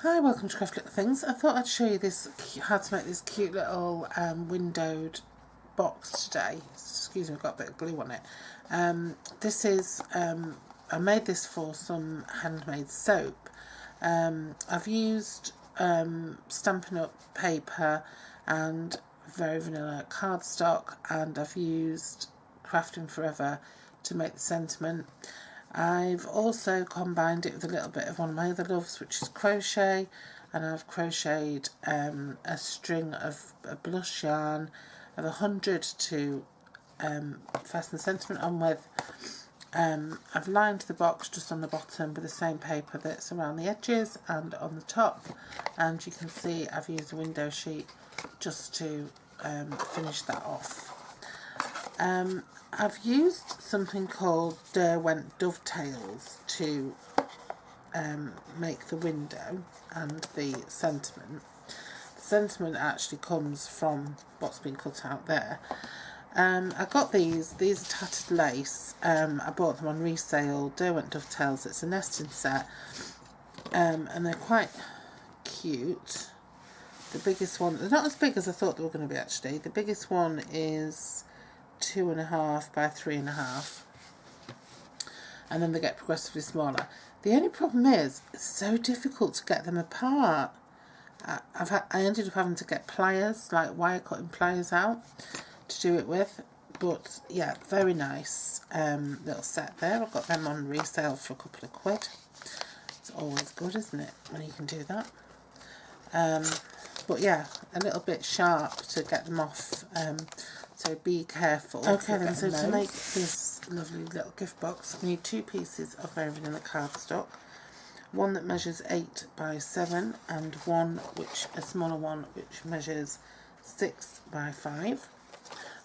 Hi, welcome to Craft Little Things. I thought I'd show you how to make this cute little windowed box today. Excuse me, I've got a bit of glue on it. I made this for some handmade soap. I've used Stampin' Up paper and very vanilla cardstock, and I've used Crafting Forever to make the sentiment. I've also combined it with a little bit of one of my other loves, which is crochet, and I've crocheted a string of a blush yarn of 100 to fasten the sentiment on with. I've lined the box just on the bottom with the same paper that's around the edges and on the top, and you can see I've used a window sheet just to finish that off. I've used something called Derwent dovetails to make the window and the sentiment. The sentiment actually comes from what's been cut out there. I got these are tattered lace. I bought them on resale, Derwent dovetails. It's a nesting set, and they're quite cute. The biggest one, they're not as big as I thought they were going to be actually. The biggest one is 2.5 by 3.5, and then they get progressively smaller. The only problem is it's so difficult to get them apart. I ended up having to get pliers, like wire cutting pliers out to do it with, but yeah, very nice little set there. I've got them on resale for a couple of quid. It's always good, isn't it, when you can do that. But yeah, a little bit sharp to get them off, so be careful. Okay then, so to make this lovely little gift box, we need 2 pieces of very vanilla cardstock, one that measures 8 by 7 and one a smaller one which measures 6 by 5.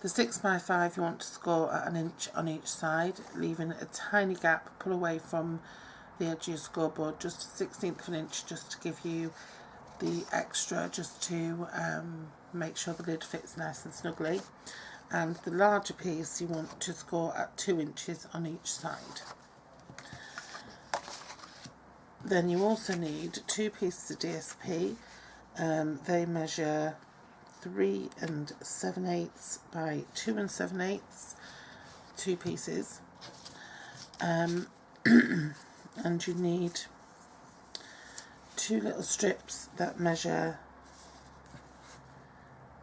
The 6 by 5 you want to score at 1 inch on each side, leaving a tiny gap. Pull away from the edge of your scoreboard just a 1/16 of an inch, just to give you the extra, just to make sure the lid fits nice and snugly. And the larger piece you want to score at 2 inches on each side. Then you also need 2 pieces of DSP. They measure 3 7/8 by 2 7/8, 2 pieces. And you need 2 little strips that measure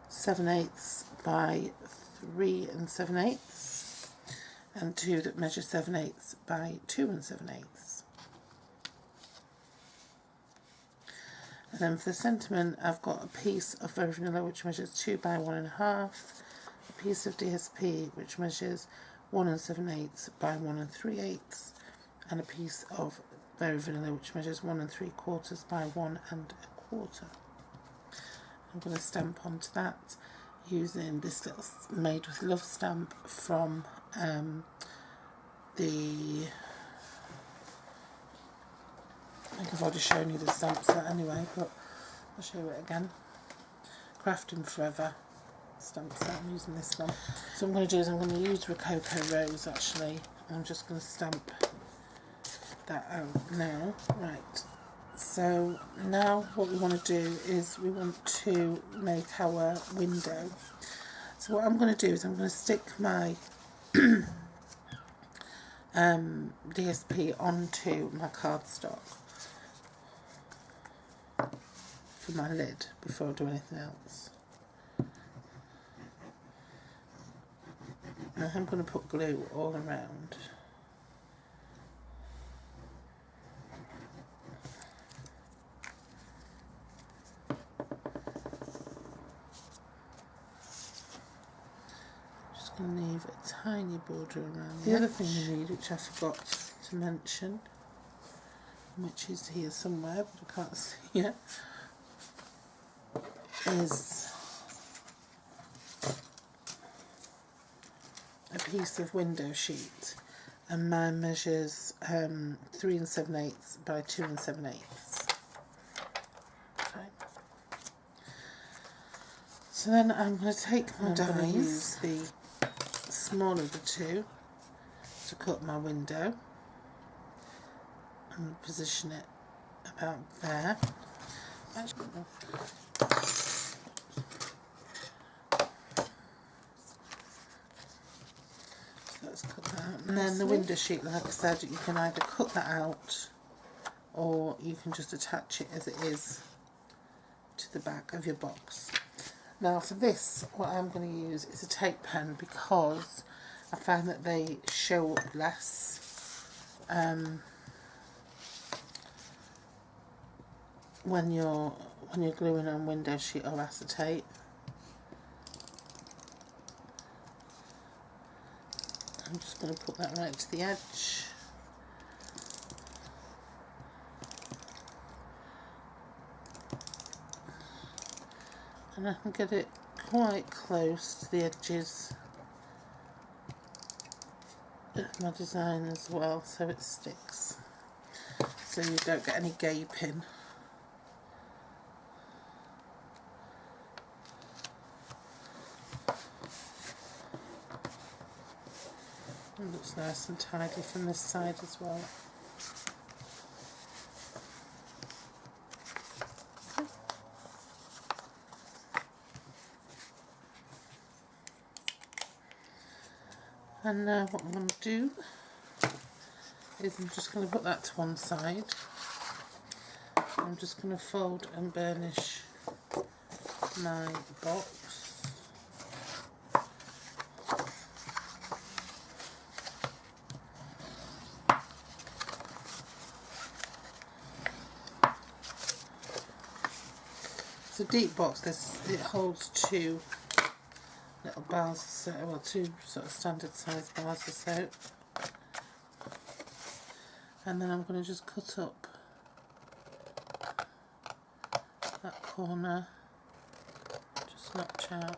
7/8 by 3 7/8, and 2 that measure 7/8 by 2 7/8. And then for the sentiment, I've got a piece of very vanilla which measures 2 by 1.5, a piece of DSP which measures 1 7/8 by 1 3/8, and a piece of very vanilla which measures 1 3/4 by 1 1/4. I'm going to stamp onto that using this little Made with Love stamp from I think I've already shown you the stamp set anyway, but I'll show you it again. Crafting Forever stamp set, I'm using this one. So what I'm going to do is I'm going to use Rococo Rose actually. I'm just going to stamp that out now. Right, so now what we want to do is we want to make our window. So what I'm going to do is I'm going to stick my DSP onto my cardstock for my lid before I do anything else. Now I'm going to put glue all around. Going to leave a tiny border around. The other thing you need, which I forgot to mention, which is here somewhere but I can't see it, is a piece of window sheet, and mine measures 3 7/8 by 2 7/8. Okay. So then I'm going to take my dies, the smaller of the 2, to cut my window and position it about there. let's cut that out. And then the window sheet, like I said, you can either cut that out or you can just attach it as it is to the back of your box. Now for this, what I'm going to use is a tape pen because I found that they show up less when you're gluing on window sheet or acetate. I'm just going to put that right to the edge. And I can get it quite close to the edges of my design as well, so it sticks, so you don't get any gaping. It looks nice and tidy from this side as well. And now what I'm going to do is I'm just going to put that to one side. I'm just going to fold and burnish my box. It's a deep box. It holds two little bars of soap, well, two sort of standard size bars of soap, and then I'm going to just cut up that corner, just notch out.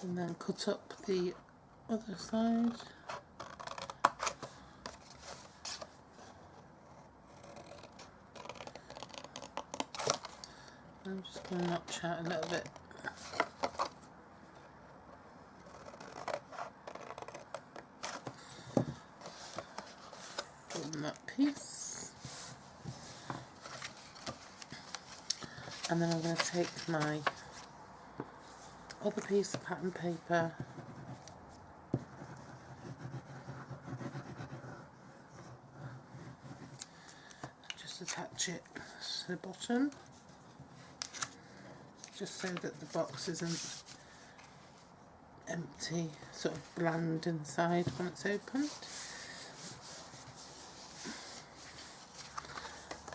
And then cut up the other side. I'm just going to notch out a little bit. From that piece. And then I'm going to take my other piece of pattern paper, just attach it to the bottom, just so that the box isn't empty, sort of bland inside when it's opened.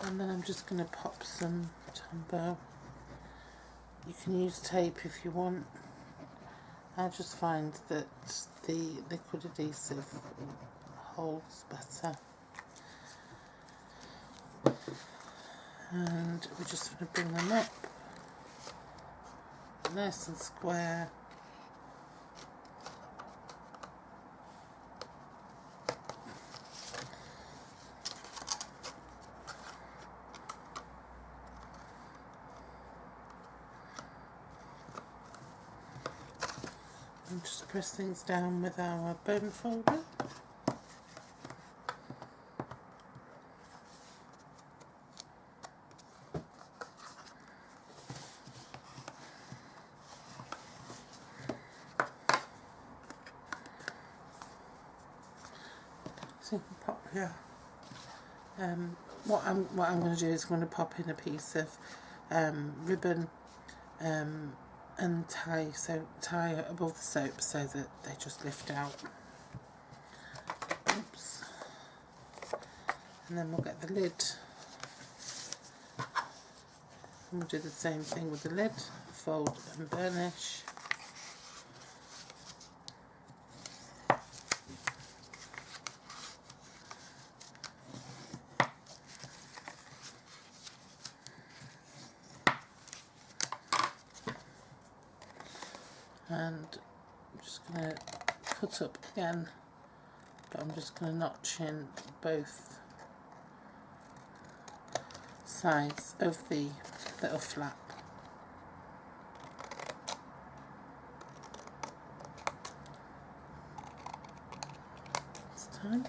And then I'm just going to pop some Tombow. You can use tape if you want. I just find that the liquid adhesive holds better. And we're just going to bring them up nice and square. And just press things down with our bone folder. So you can pop here. What I'm going to do is I'm going to pop in a piece of ribbon and tie it above the soap so that they just lift out. Oops. And then we'll get the lid. And we'll do the same thing with the lid. Fold and burnish. And I'm just going to cut up again but I'm just going to notch in both sides of the little flap. This time.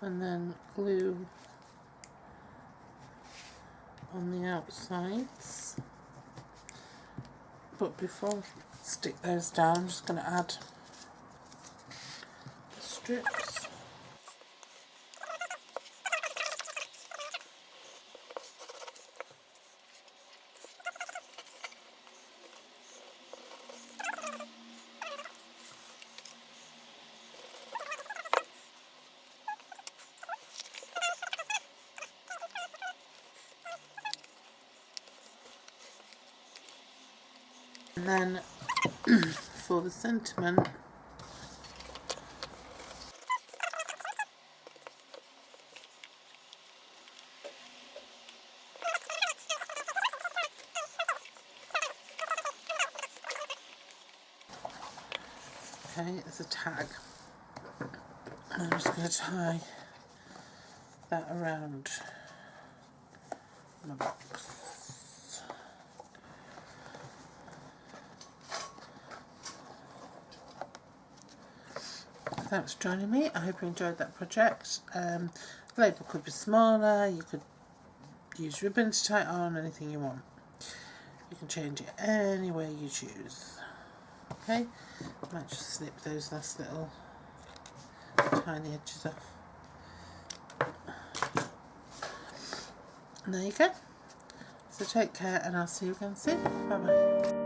And then glue on the outsides. But before I stick those down, I'm just going to add the strips. And then for the sentiment, okay, it's a tag. I'm just going to tie that around my box. Thanks for joining me. I hope you enjoyed that project. The label could be smaller, you could use ribbon to tie it on, anything you want. You can change it any way you choose. Okay, I might just snip those last little tiny edges off. And there you go. So take care, and I'll see you again soon. Bye bye.